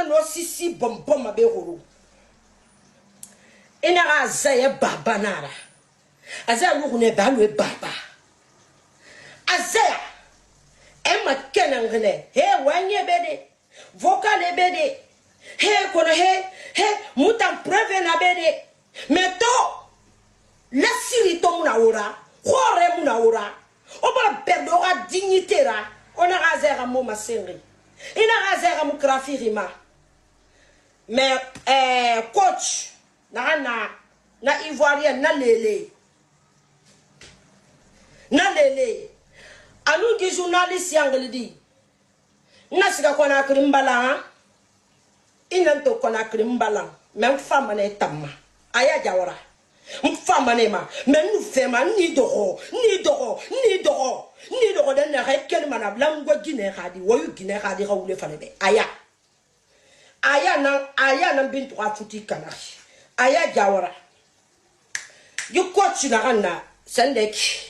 no sisi bom ma be horo ina azaya baba nara azaya lu ne ba lu baba azaya Emma kenangene he wanye bede vocal bede he kono he mutam preve na bede meto la siri to muna ora khore muna ora oba perdo a dignité ra ona azera mo masenri ina azera mo krafirima mais coach na ivoirien na lele anu di journaliste yanglidi nasiga kona krimbala inanto kona krimbala même femme ne tamma aya jawara femme ne ma mais nous fema ni dogo den na rekel mana blango gine khadi woyu gine khadi khawle falebe aya na bintu afuti kana aya jawara yu coach na kana sandeki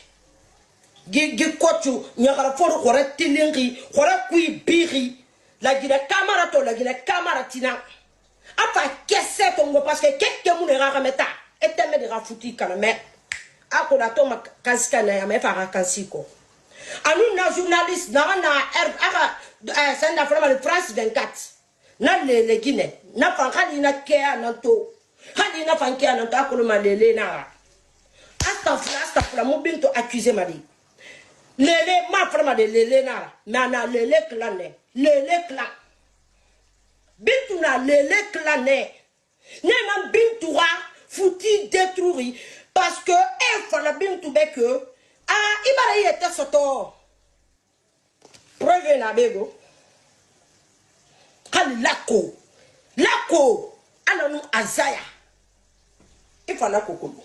gi kochu nyagara foro khore tilingi khore kui biri la gina camera tina apa kesse tongo parce que quelque mun era meta eteme de rafuti kana me akola to ma kaskana ya me fara kansiko anu na journaliste na senda frama de France 24 na le Guinée na fankali na kea na to hadi na fankia na to akolo malele na astafla mo binto accuser mali lele ma frama de lele na nana lele clan bintu na lele clan ne ma bintu ra fouti détruit parce que elle fala bintu be que ibara yete soto preuve na bego kali lako ananu azaya ifala kokolo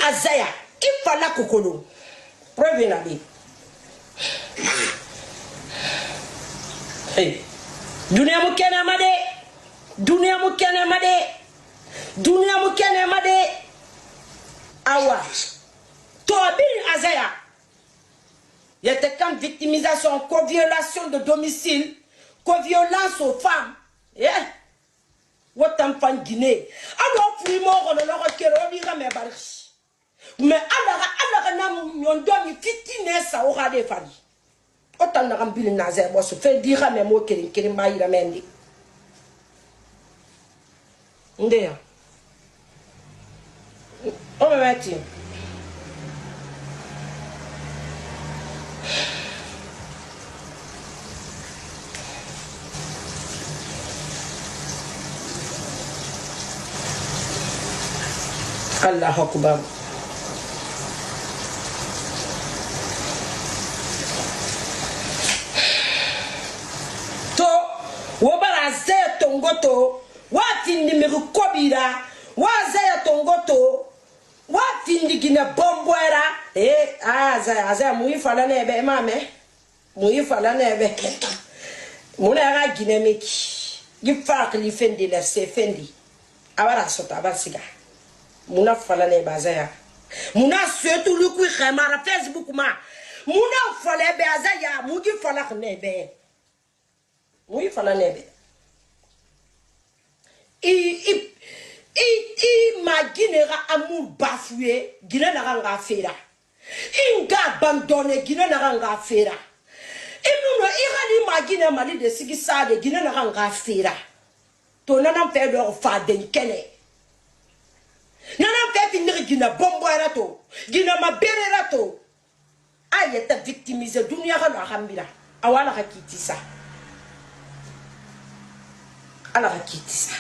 azaya ifala kokolo preuve na be hey dunia mukena made awa to bin azaya yete quand victimisation co-violation de domicile co-violence aux femmes wotam fan Guinée alors frimo ko no ko kero bi ga me bari mais alors na nyondo mi fitine sa o ga de fari otan na gambil na ze bo so fe di ga me mo keri ma ira mendi ndeya o me meti Allah akbar to wobara ze tongoto watindi mirukobira waze tongoto watindi gina bombwera aza muifala nebe mame muifala nebe muna ga gina meki gifak li fendi la se fendi awara sota basiga muna fala ne bazaya muna surtout lu ku khamara Facebook ma muna fala be azaya mugi fala nebe mugi fala nebe i maginera amour bafoué gina na nga fera inga abandonné gina na nga fera inuno irali magina mali de sigisa de gina na nga fera to nana pe do fa den kene nana pe finir gina bombo erato gina mabere erato ayeta victimiser dunia ga na hambira awala hakitisa ala hakitisa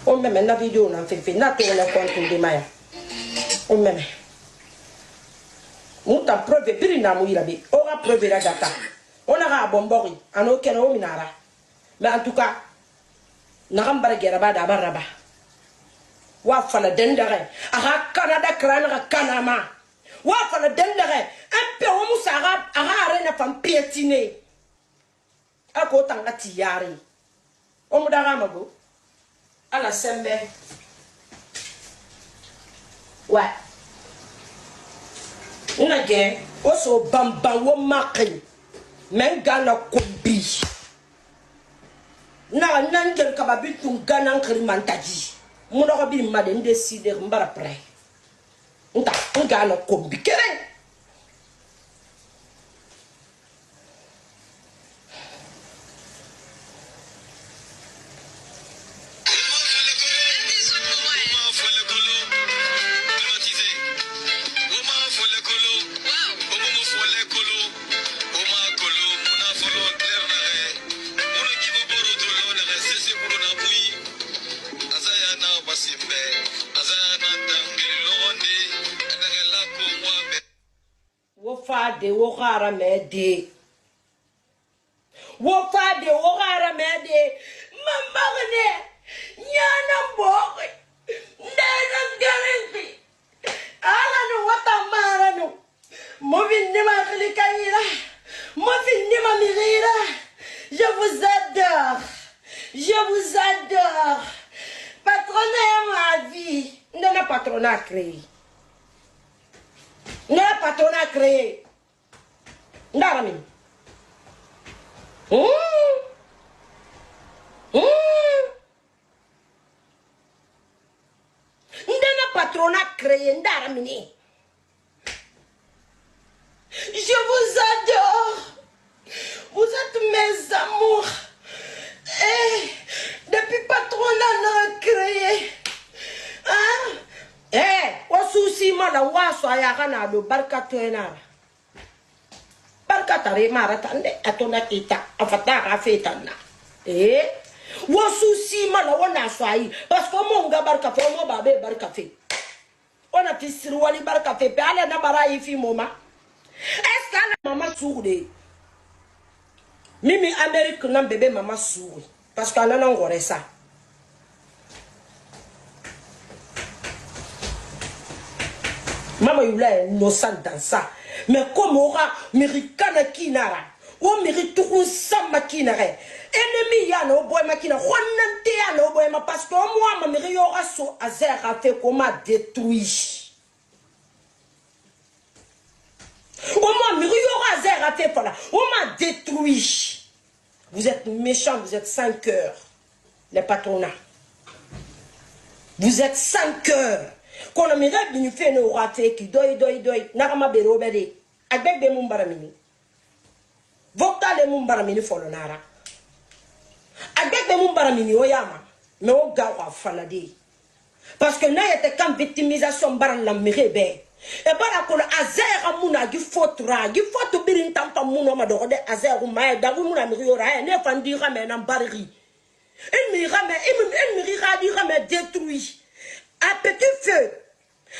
on me na video na fefe na to na compte de maya on me muta preuve birina mu irabe ora preuve la data on a bombori ano keno minara mais en tout cas na gambara gera ba da baraba wa fala dendere aha Canada krana kanama wa fala dendere un peu o musara aha rena fam piétiner ako tanga tiyari o mudara mago ala sembe Ouais. Nage, oso bamba wo maki. Mengana kombi. Na nangel kababitu ngana nkrimantaji. Muno bi made ndeside mbara pre. Nta ngana kombi keren. Wofade wogara mede. Wofade wogara mede. Mamagne. Nyana mbori. Nena ngarengi. Ala no watamara no. Movi nima klikaira. Movi nima mirira. Je vous adore. Je vous adore. Patronat ma vie. Non, le patronat créé. Non, le patronat créé. Ndarami. Le patronat créé. Ndarami. Je vous adore. Vous êtes mes amours. Et depuis patronat n'a créé. Hein? Eh, wasusi mala waso ayagana do barkato enara. Barkatare maratande atona kita afata afetana. Eh? Wasusi mala wana swai parce que monga barka fo mo babe barka fe. On a tisru wali barka fe pe ala na barayi fi moma. Est-ce que la maman sourde? Mimi Amérique n'a bébé maman sourde parce qu'elle a encore ça. Maman il est innocent dans ça. Mais comme aura américaine qui n'ara, ou mérite tout ça maquinere. Ennemi ya no boy makina, honante ya no boy ma parce que moi ma mérite aura so azer a fait comment détruit. Au moins mérite aura azer a fait voilà, on m'a détruit. Vous êtes méchants, vous êtes 5 cœurs, les patronats. Vous êtes 5 cœurs. Quand on m'a dit fait nos ratés qui doi, n'arama berobede, avec des mumbaramini. Vota les mumbaramini folonara. Avec des mumbaramini oyama, mais au gawa falade. Parce que n'a été qu'en victimisation baran la mirebe. Et barakola azer amuna gi fotra, gi foto birin tampa muno ma dorde azer uma da muna miriora ne fandira mais nan barri. Il me rame détruit. À petit feu.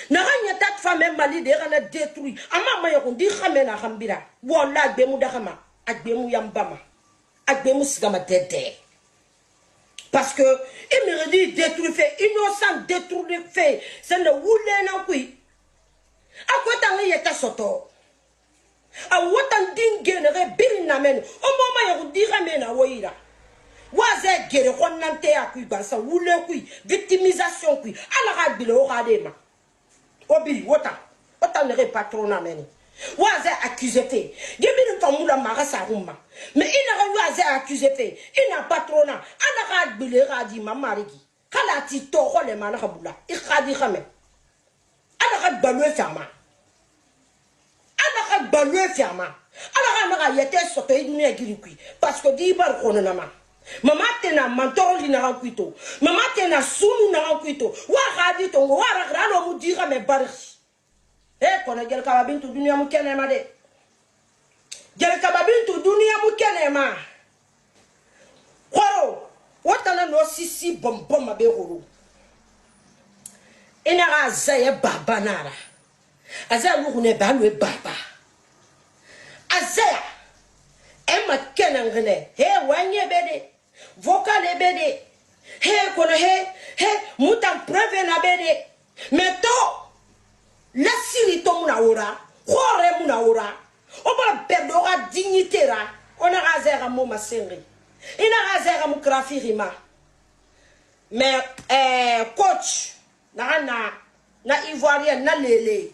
Naranya tat femme mali de rana détruit. Ama ma yoko di rame na rambira. Wala gbemu dakama, agbemu yambama. Agbemu sigama dede. Parce que il me dit détruit fait innocent détruit fait. C'est le woule na kui. A quoi t'en yeta soto. A wotan dingenere birina men. O mama yoko di rame na woira. Waze gere konante a kui bansa wule kui victimisation kui ala rabile o radema obi wota ne patrona meni waze accusé fait gebini famula marasa rumma mais il n'a waze accusé fait il n'a patrona ala rabile radi mamarigi kala ti to le mana kabula i khadi khame ala rabalo ferma ala rabalo ferma ala ra yete soto iduni agiri kui parce que di bar kononama. Maman tena mantori na rankuito. Maman tena sunu na rankuito. Wa radi tongo wa ragrano mu dira me bari. Kona gel kababintu dunia mu kenema de. Gel kababintu dunia mu kenema. Kwaro, watana no sisi bombom mabe horo. Ina azaye baba nara. Azaya lugune balwe baba. Azaya Emma kenangene. Wanye bede. Vocal et bede. Moutan preuve na bede. Mais to, la sirito munaora, hore munaora, on va perdre dignité ra, on a raser à mon massenri. Il a raser à mon grafirima. Mais, coach, nana, na ivoirien na lele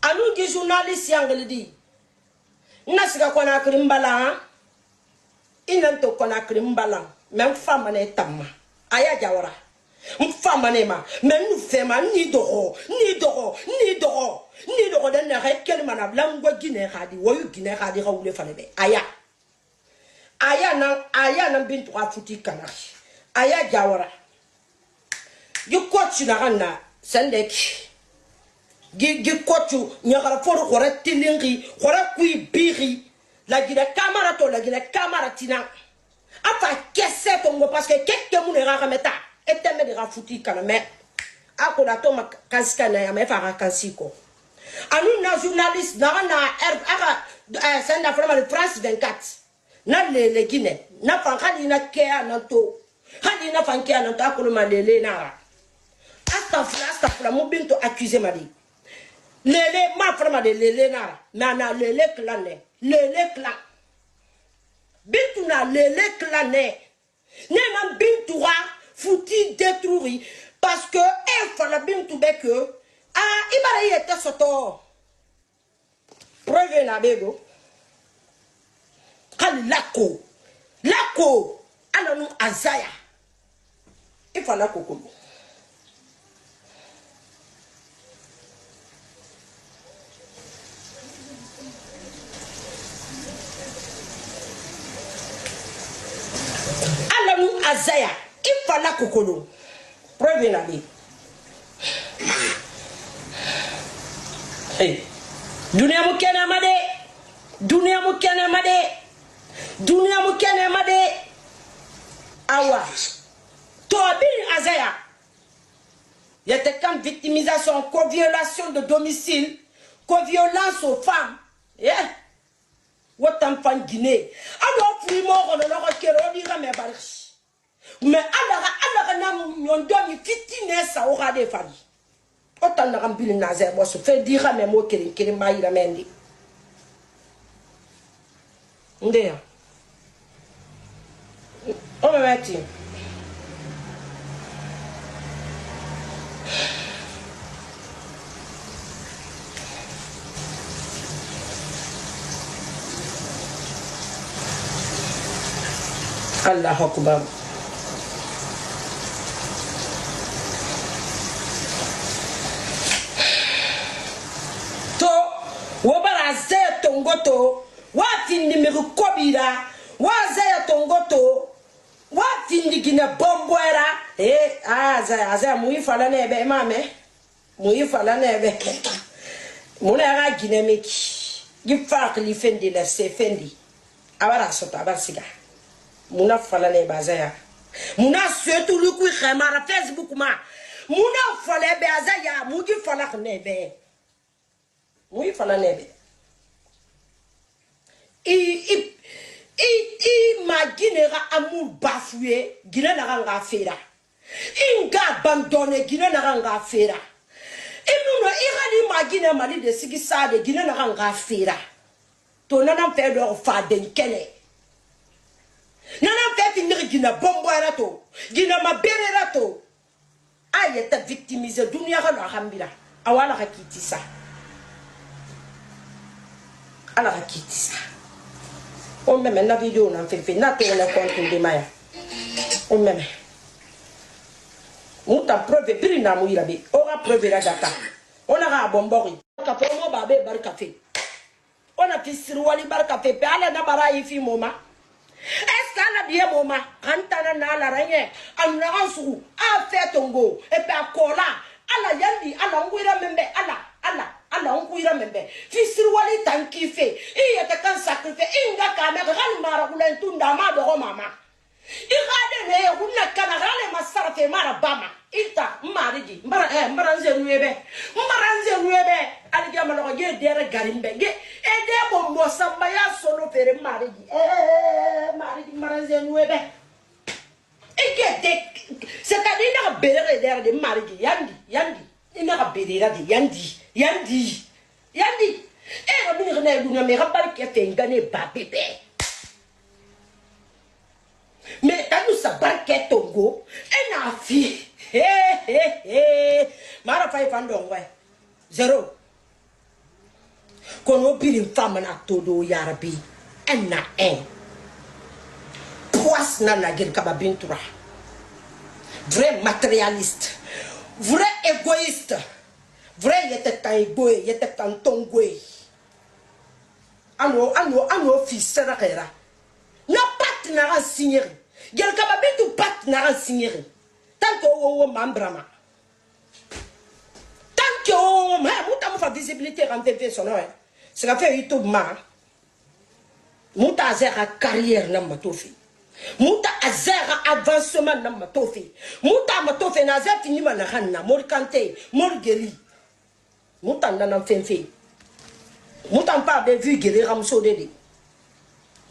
anu gi journaliste yangle di na siga kona krimbala inan to kona krimbala même femme na tamma aya jawara femme na ma même nous fema ni dogo den na rekel mana blango gine khadi woyu gine khadi khawle falebe aya nan bintu afuti kana aya jawara yu coach na ganna sandek gi coach nyagara for khore tilingi khore kui biri la gina camera tina afa kesse tongo parce que quelque mun era kameta eteme de rafuti kana me akoda to makaska na ya me fa kansiko anu na journaliste na sanda from France 24 na le Guinée na fa khadi na kea na to khadi na fa kea na to akolo malele na astafla mo bintu accuser mari lele ma frama de lele na lele clan bintu na lele clan ne na bintu ra fouti détruire parce que elle fala bintu be que ibara yete soto preuve na bego kali lako alanu azaya ifala kokolo azaya ifala kokolo preuve na bi hey dunia mukene made awa to bin azaya yete comme victimisation, co-violation de domicile, co-violence aux femmes. Yeah. What am fan Guinée? Alors, puis mort, on aura qu'à dire mes barres. Mais alors, on donne fitine, ça aura des familles. Autant de remplir Nazaire, moi, se fait dire à mes mots qu'il m'a eu la main. Ndea. On me met. Allah Akbar. To wabara ze tongoto watindi mirukobira waze tongoto watindi gina bombwera aza muifala nebe mame muifala nebe muna ga gina meki gifak li fendi la se fendi abara sota abasiga muna fala ne bazaya muna surtout lu ku khamara Facebook ma muna fala be azaya mugi fala nebe mui fala nebe i maginera amour bafoué gina na nga fera inga abandonné gina na nga fera inuno irali magine mali de sigisa de gina na nga fera to nana fe do fa den kene nana fe finir gina bombo rato gina mabere rato ayeta victimiser dunia ga hambira awala ga kitisa ala ga kitisa on me na vidéo na fait na te na compte de maya on me muta preuve pirina mu irabe ora preuve la data on a bombori café mo babe bar café on a pisru wali bar café pe ala na bara yifi moma est-ce qu'ala bien moma kantana na la ranye an na ansu a fait tongo et pe akola ala yandi ala ngwira membe ala ngwira membe fisru wali tankife iya ta kan sacrifice inga kana gal mara kulen tunda ma do mama igade ne kunna kana gale masarafe mara bama ita mariji mbaranze nuebe ali jama no ge dere garimbe ge e de bombo samba ya solo fere mariji mariji mbaranze nuebe ige de c'est à dire na bere dere de mariji yandi ina bere de yandi rabini gna duna me rabal ke fe ngane ba bébé mais quand nous sa barquette tongo et na fi. Mara fay fandong ouais. Zéro. Qu'on oublie une femme na todo yarabi. En na en. Poisse na la gueule kababintura. Vrai matérialiste. Vrai égoïste. Vrai yete tan égoïste, yete tan tongwe. Ano fils serera. Na pat na ran signeri. Gel kababintu pat na ran signeri. Tant que on membrama. Tant que on m'a visibilité en TV son nom. C'est la fait YouTube ma. Mouta zera carrière na matofi. Mouta zera avancement na matofi. Mouta matofi na zera fini ma na hanna mor kante mor geli. Mouta na fenfe. Mouta pas de vu geli ramso dede.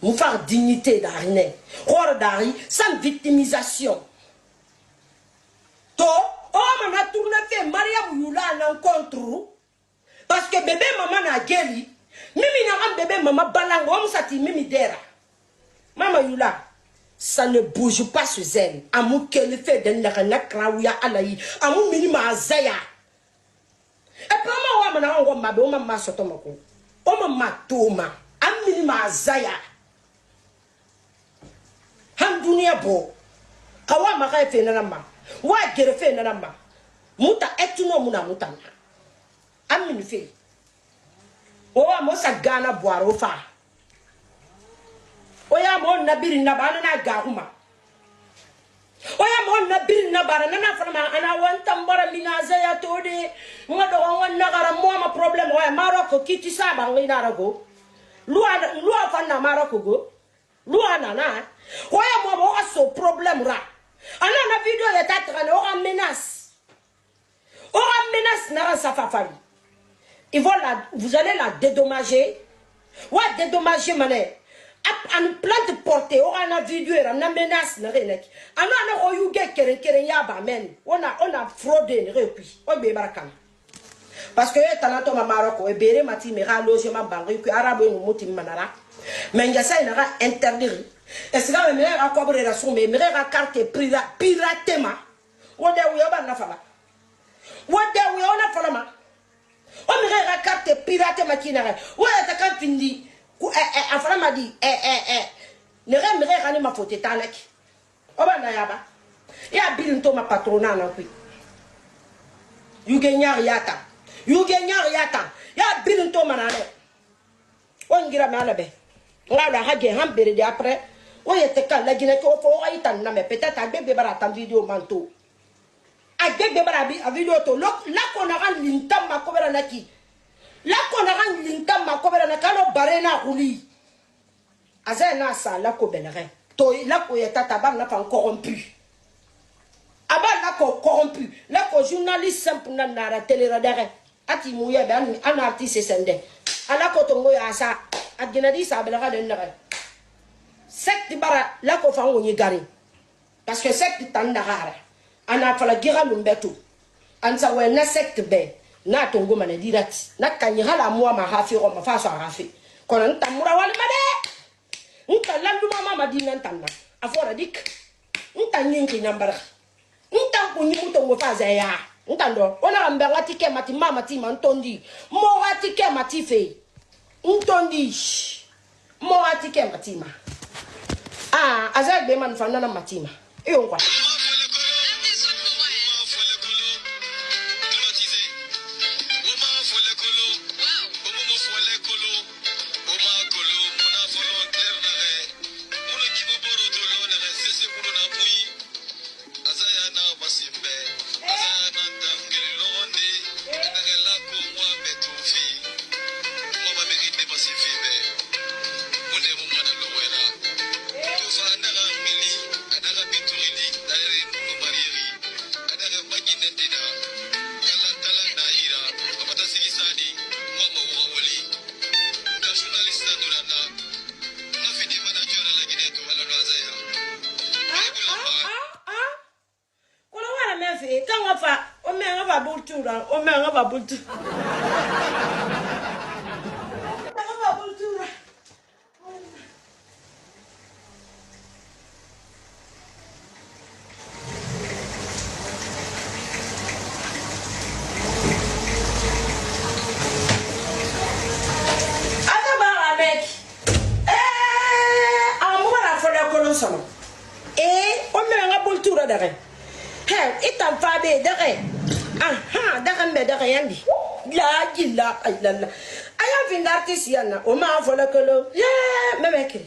Mou faire dignité d'arine. Hors d'ari sans victimisation. To oh mana tourné fait Mariam Yula en encontre parce que bébé maman na geli mimi na bébé maman balango on sati mimi dera mama Yula ça ne bouge pas sur elle amu qu'elle fait de na kraouya alayi amu mini ma zaya et puis ma wa mana on ma be o mama sotomako o mama toma am mini ma zaya ham dunia bo kawa ma ka fe na ma wa gerefe na namba muta etuno muna muta amini fe o wa mo sa gana boaro fa o ya mo nabiri na bana na gahuma o ya mo nabiri na bara na fana ma ana wanta mbara minaza ya tode ngado ngana gara mo ma problem o ya maroko kiti saba ngina rago lua fana maroko go lua na o ya mo so problem ra. Alors la vidéo est attrayée, on menace. On menace Nara Safafari. Vous allez la dédommager. Ouais, dédommager mané. En plante portée, on a vidéo, on a menace. On a oyuge keren yaba men. On a fraudé repi. On bébarakam. Parce que talento ma Maroko et béré mati mera logement banri que arabe ou moti manara. Mais ngasa inara interdire. Est-ce que me mera quoi relation me mera carte piratema. Wode uyoba na fala. Wode uyona fala ma. O mera carte piratema kinara. Ouais ta kan findi. Afala ma di ne mera ni ma fote tanek. Oba na yaba. Ya bilinto ma patrona na kui. Yugenya yata. Yugenya yata. Ya bilinto manane. On gira malabe. On a hage hambere de après. On était quand la guinée ko fo aitan na me peut-être avec bébé bara vidéo manto. Avec bébé bara a vidéo to là qu'on a ran lintam ma kobera naki. Là qu'on a ran lintam ma kobera na kalo barena uli. Azena sa la ko benere. To la ko yeta tabar na fa corrompu. Aba la ko corrompu. La ko journaliste simple na na télé radar. Ati mouya ben un artiste sende. Ala ko tongo ya sa adinadi sa belaka de nare. Secte bara la ko fa woni gari. Parce que secte tandara. Ana fala gira lumbetu. Ansa we na secte be. Na tongo mana dirati. Na kanyi hala moi ma hafi ro ma fa so hafi. Kono ntamura wal made. Nta landu mama madina ntanna. Afora dik. Nta nyinki nambara. Nta ko nyimu tongo fa za ya. Ntando ona ambanga tike mati mama ti mantondi mo atike mati fe ntondi mo atike mati ma azagbe man fana na matima iyo kwa Bultu. culture dare he itan fa be dare aha dare me dare yandi la gilla ayalla aya fin artiste yana o ma vola que le me mekri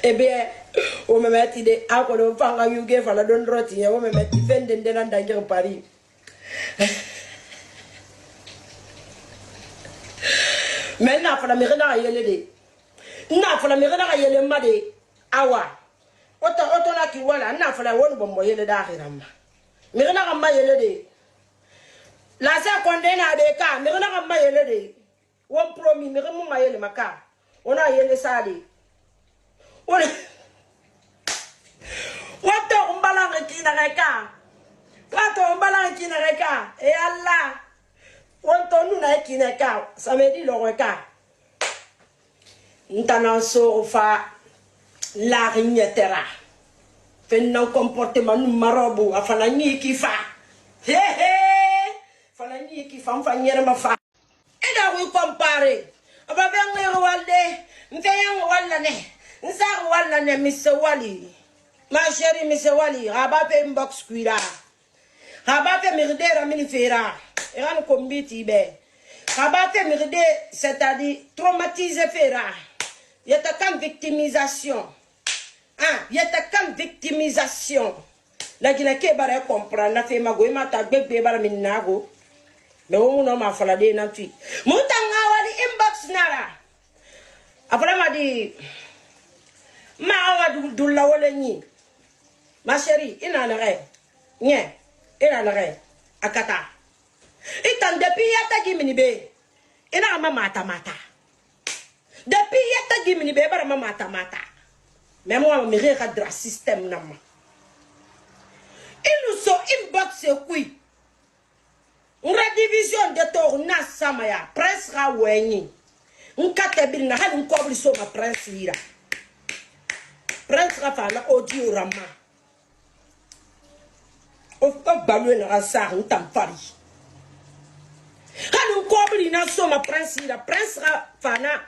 eh bien o me metti de akolo fanga yuge fala don roti o me metti fende de nan danger Paris maintenant fala mi rena yele de na fala mi rena yele ma de awa oto na ki wala na fala won bombo yele da khirama mi rena ma yele de la sa condena de ka mi rena ma yele de won promis mi rena ma yele maka ona yele sali ona wato umbalanga kina reka wato umbalanga kina reka e Allah wonto nuna kina ka samedi lo reka ntana sofa la rignetera fenna comportement marobu afana ni kifa he fana ni kifa fa nyere ma fa eda wi compare aba ben ngero walde mfeyan wala ne nsa wala ne misewali ma chérie misewali aba pe inbox kuira aba pe mirdera mini fera eran kombiti be aba pe mirde c'est-à-dire traumatiser fera yata kam victimisation yata kam victimisation la gina ke bara comprendre na fe mago ma ta gbegbe bara minago me wo no ma fala de na tui mutanga wali inbox nara après ma di ma awa du la wala ni ma chérie ina na re nye ina na re akata itan depuis yata gimini be ina ma mata depuis yata gimini be bara ma mata mais moi me regarde système nama ils nous sont inbox kui une division de tourna samaya prince raweni nkate bil na hal nkobli so ma prince lira prince rafa na audio rama of balwe na rasar ntampari hal nkobli na so ma prince lira prince rafa na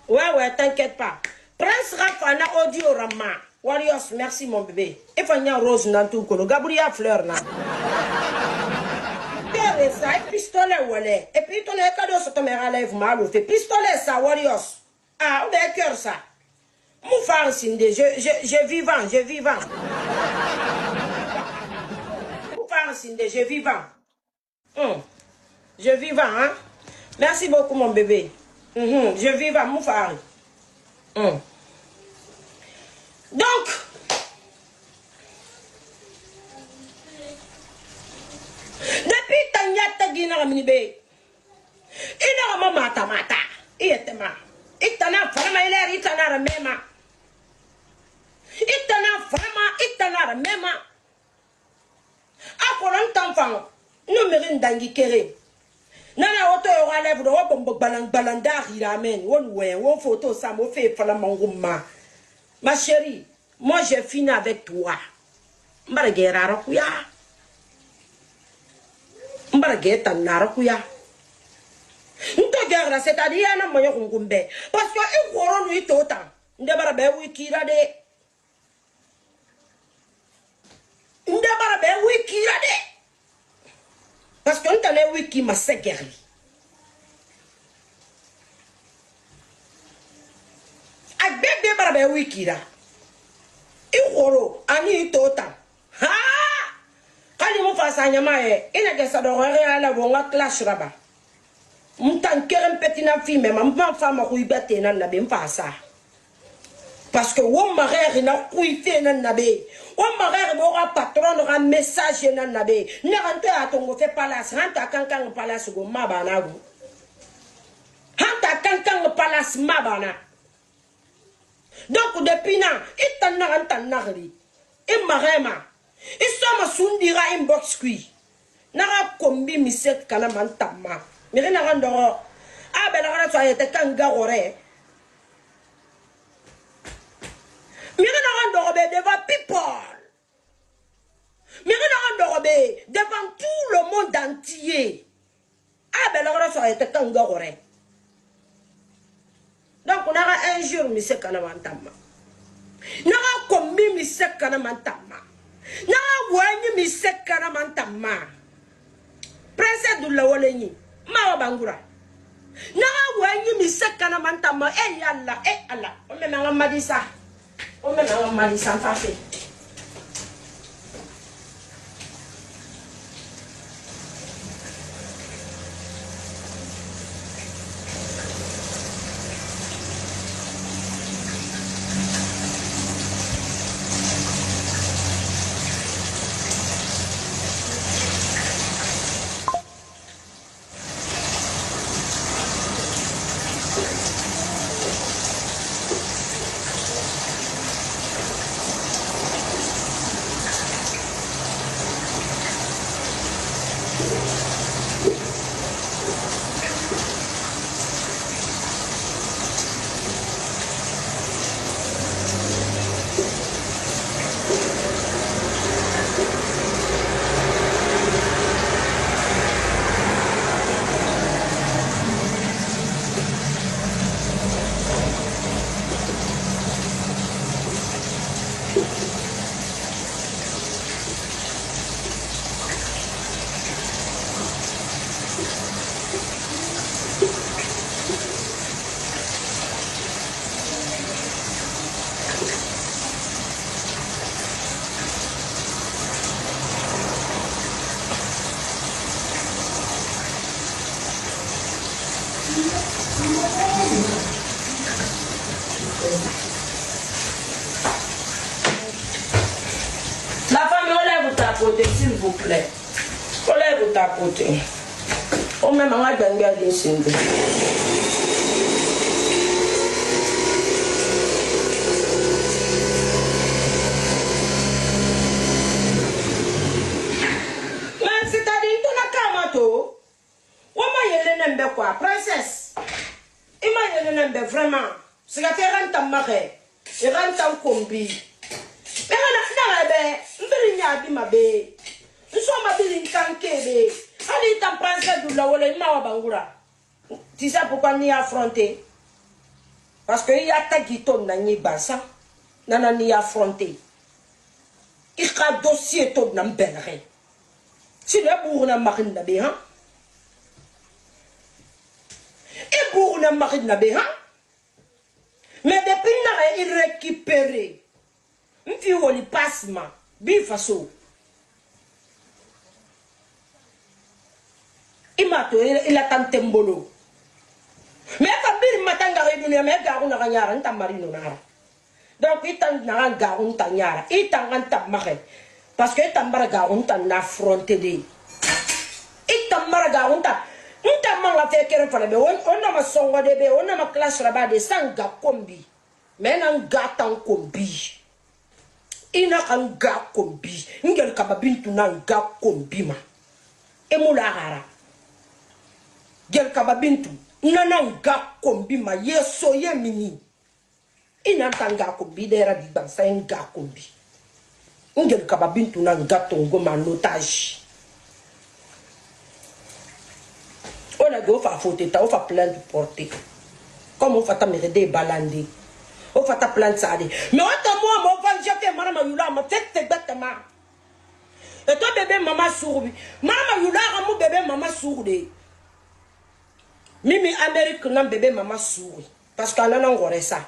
ouais t'inquiète pas prince rafa na audio rama Warriors merci mon bébé et fanya rose na tout kolo Gabriel fleur na ça et pistolet wale et puis ton cadeau sur ton relève mal fait pistolet ça Warriors on a cœur ça mon frère Sindé je vivant mon frère Sindé je vivant je vivant hein merci beaucoup mon bébé je vivant mon frère donc depuis tanyata gina minibe ina ma mata ietema itana farma ile itana ramema itana ramema akoran tanfan no merin dangi kere nana oto yo relève do bombo balanda ramen won photo ça mo fait fala manguma ma chérie moi j'ai fini avec toi mbara gerara kuya mbara geta nara kuya nto gera c'est-à-dire na moyo ngumbe parce que e koro no itota ndebara be wikira de parce que ntane wiki masegeri agbebe bara be wikira e koro ani itota ha kali mo fasa nyama ina gesa do ala bonga clash raba mtan kerem petina fi même mpa fama ku ibete na be mfasa parce que wo marere na ku ife na nabe wo marere bo ra patron ra message na nabe ne rante atongo fe palace ranta kankan palace go mabana go hanta kankan palace mabana donc depuis na itana ranta nagri e marema isoma sundira inbox kui nara kombi miset kana mantama mire na rando abela kana twa yete kanga gore mire na rando be devant people mire na rando be devant tout le monde entier Ah ben là ça était kanga gore. Donc on a un jour mi se kana mantama. Na kombi mi se kana mantama. Na wanyi mi se kana mantama. Prince du lawoleni ma bangura. Na wanyi mi se kana mantama e yalla e ala. O me nga madisa. O me nga madisa fa fe. La famille, enlève ta côté, s'il vous plaît. Enlève ta côté. On même en a bien des signes. Mais c'est-à-dire, tu n'as qu'à mato. On m'a yélé n'aime quoi, princesse. Il m'a yélé n'aime vraiment. C'est que tu rentres en marée. Tu rentres en combi. Mais on a be nous sommes habillés tanké be ali ta princesse de la wala ma bangura tu sais pourquoi ni affronter parce que il y a ta guiton na ni basa nana ni affronter il ka dossier to na mbelre si le bourg na marine na be hein et bourg na marine na be hein mais depuis na il récupérer m'fi woli passement bi faso imato il a tant mbolo mais ka bir matanga redunia mais garu na nyara nta marino na donc itan na garu nta nyara itan nta maxe parce que itan bara garu nta na affronter de itan bara garu nta manga fe kere fala be on na ma songo de be on na ma classe là-bas de sanga kombi mais nan gatan kombi ina kan ga kombi ngel kaba bintu na ga kombi ma emula gara gel kaba bintu nana ga kombi ma yeso ye mini ina tanga kombi dera di bansa nga kombi ngel kaba bintu na ga tongo ma notage on a go fa faute ta on fa plainte porter comme on fa ta mériter balandi on fa ta plainte ça mais on moi mon fan j'ai fait madame Yula ma fait exactement et toi bébé maman sourbi madame Yula mon bébé maman sourdi mimi Amérique non bébé maman sourdi parce qu'elle en aurait ça